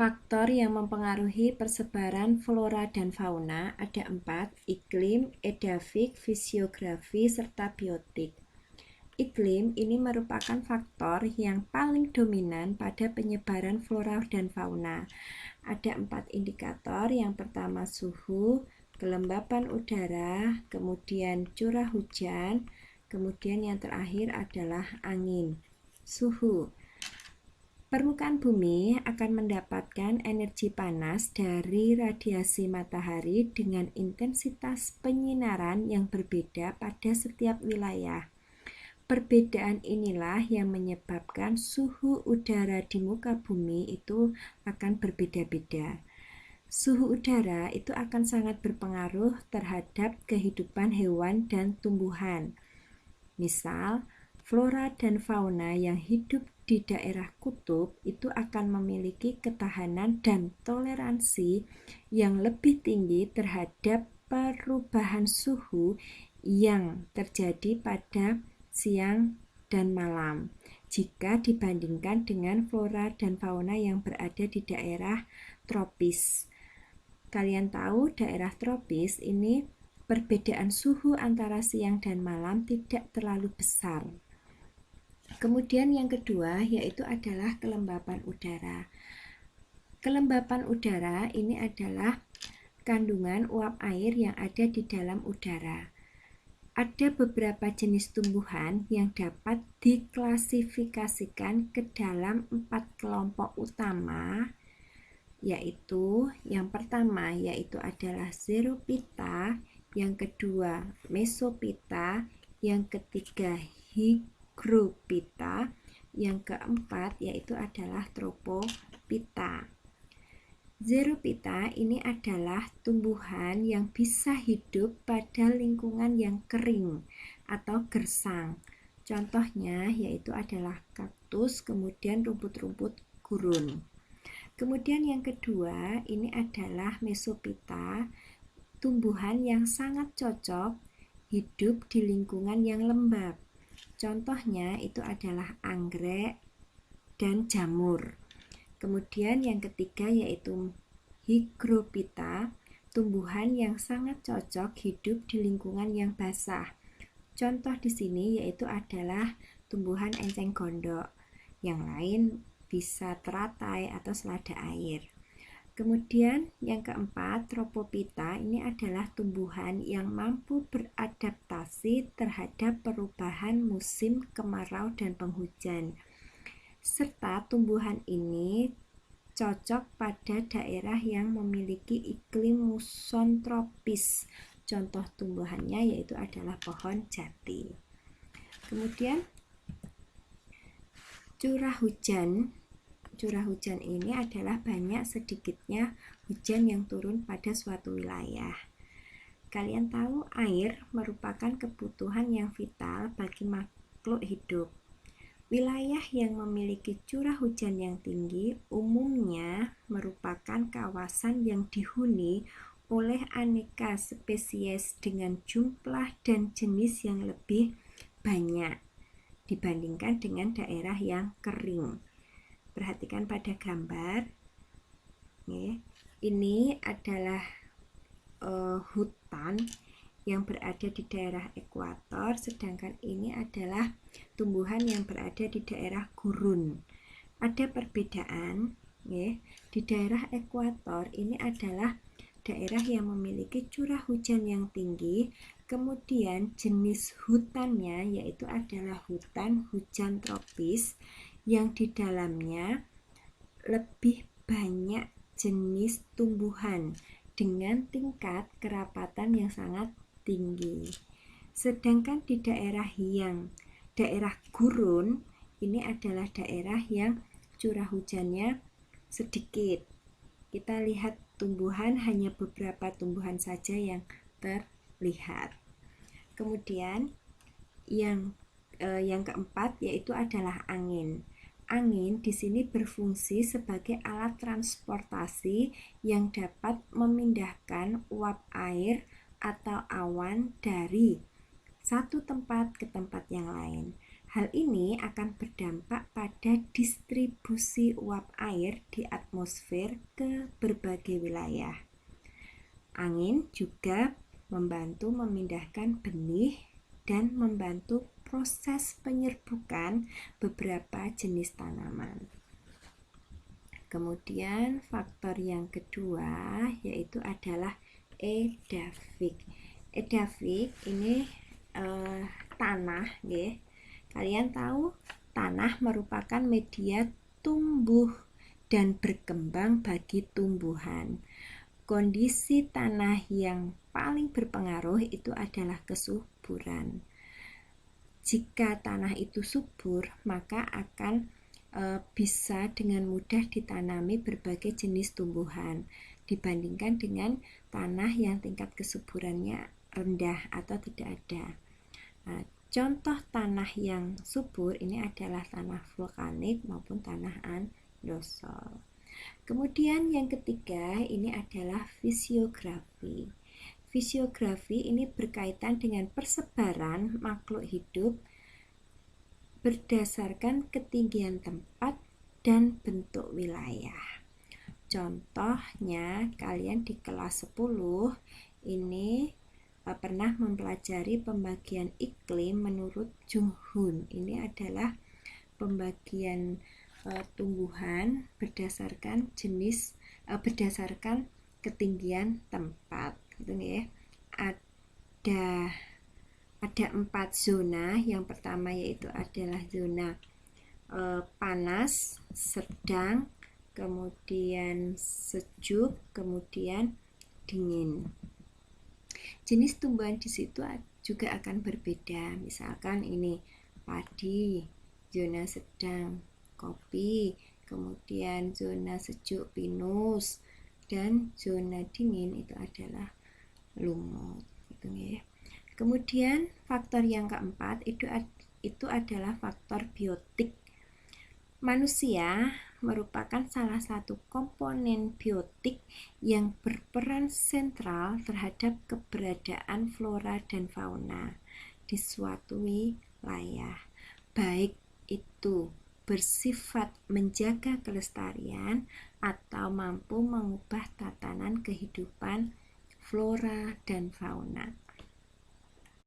Faktor yang mempengaruhi persebaran flora dan fauna ada 4: iklim, edafik, fisiografi, serta biotik. Iklim ini merupakan faktor yang paling dominan pada penyebaran flora dan fauna. Ada 4 indikator. Yang pertama suhu, kelembapan udara, kemudian curah hujan, kemudian yang terakhir adalah angin. Suhu. Permukaan bumi akan mendapatkan energi panas dari radiasi matahari dengan intensitas penyinaran yang berbeda pada setiap wilayah. Perbedaan inilah yang menyebabkan suhu udara di muka bumi itu akan berbeda-beda. Suhu udara itu akan sangat berpengaruh terhadap kehidupan hewan dan tumbuhan. Misal, flora dan fauna yang hidup di daerah kutub itu akan memiliki ketahanan dan toleransi yang lebih tinggi terhadap perubahan suhu yang terjadi pada siang dan malam jika dibandingkan dengan flora dan fauna yang berada di daerah tropis. Kalian tahu daerah tropis ini perbedaan suhu antara siang dan malam tidak terlalu besar. Kemudian yang kedua yaitu adalah kelembapan udara. Kelembapan udara ini adalah kandungan uap air yang ada di dalam udara. Ada beberapa jenis tumbuhan yang dapat diklasifikasikan ke dalam 4 kelompok utama, yaitu yang pertama yaitu adalah Xerophyta, yang kedua Mesophyta, yang ketiga Hygrophita, yang keempat yaitu adalah Tropophyta. Xerophyta ini adalah tumbuhan yang bisa hidup pada lingkungan yang kering atau gersang. Contohnya yaitu adalah kaktus, kemudian rumput-rumput gurun. Kemudian yang kedua ini adalah Mesophyta, tumbuhan yang sangat cocok hidup di lingkungan yang lembab. Contohnya itu adalah anggrek dan jamur. Kemudian yang ketiga yaitu Hygrophita, tumbuhan yang sangat cocok hidup di lingkungan yang basah. Contoh di sini yaitu adalah tumbuhan enceng gondok. Yang lain bisa teratai atau selada air. Kemudian yang keempat, Tropophyta ini adalah tumbuhan yang mampu beradaptasi terhadap perubahan musim kemarau dan penghujan. Serta tumbuhan ini cocok pada daerah yang memiliki iklim muson tropis. Contoh tumbuhannya yaitu adalah pohon jati. Kemudian curah hujan. Curah hujan ini adalah banyak sedikitnya hujan yang turun pada suatu wilayah. Kalian tahu air merupakan kebutuhan yang vital bagi makhluk hidup. Wilayah yang memiliki curah hujan yang tinggi umumnya merupakan kawasan yang dihuni oleh aneka spesies dengan jumlah dan jenis yang lebih banyak dibandingkan dengan daerah yang kering. Perhatikan pada gambar. Ini adalah hutan yang berada di daerah ekuator, sedangkan ini adalah tumbuhan yang berada di daerah gurun. Ada perbedaan, di daerah ekuator ini adalah daerah yang memiliki curah hujan yang tinggi, kemudian jenis hutannya yaitu adalah hutan hujan tropis yang di dalamnya lebih banyak jenis tumbuhan dengan tingkat kerapatan yang sangat tinggi. Sedangkan di daerah gurun ini adalah daerah yang curah hujannya sedikit. Kita lihat tumbuhan, hanya beberapa tumbuhan saja yang terlihat. Kemudian yang keempat yaitu adalah angin. Angin di sini berfungsi sebagai alat transportasi yang dapat memindahkan uap air atau awan dari satu tempat ke tempat yang lain. Hal ini akan berdampak pada distribusi uap air di atmosfer ke berbagai wilayah. Angin juga membantu memindahkan benih dan membantu proses penyerbukan beberapa jenis tanaman. Kemudian faktor yang kedua yaitu adalah edafik. Edafik ini tanah, ya. Kalian tahu tanah merupakan media tumbuh dan berkembang bagi tumbuhan. Kondisi tanah yang paling berpengaruh itu adalah kesuburan. Jika tanah itu subur, maka akan bisa dengan mudah ditanami berbagai jenis tumbuhan dibandingkan dengan tanah yang tingkat kesuburannya rendah atau tidak ada. Nah, contoh tanah yang subur ini adalah tanah vulkanik maupun tanah andosol. Kemudian yang ketiga ini adalah fisiografi. Fisiografi ini berkaitan dengan persebaran makhluk hidup berdasarkan ketinggian tempat dan bentuk wilayah. Contohnya kalian di kelas 10 ini pernah mempelajari pembagian iklim menurut Jung Hoon. Ini adalah pembagian tumbuhan berdasarkan jenis, berdasarkan ketinggian tempat, gitu ya. Ada 4 zona. Yang pertama yaitu adalah zona panas, sedang, kemudian sejuk, kemudian dingin. Jenis tumbuhan di situ juga akan berbeda. Misalkan ini padi, zona sedang kopi, kemudian zona sejuk pinus, dan zona dingin itu adalah lumut, gitu ya. Kemudian faktor yang keempat itu adalah faktor biotik. Manusia merupakan salah satu komponen biotik yang berperan sentral terhadap keberadaan flora dan fauna di suatu wilayah, baik itu bersifat menjaga kelestarian atau mampu mengubah tatanan kehidupan flora dan fauna.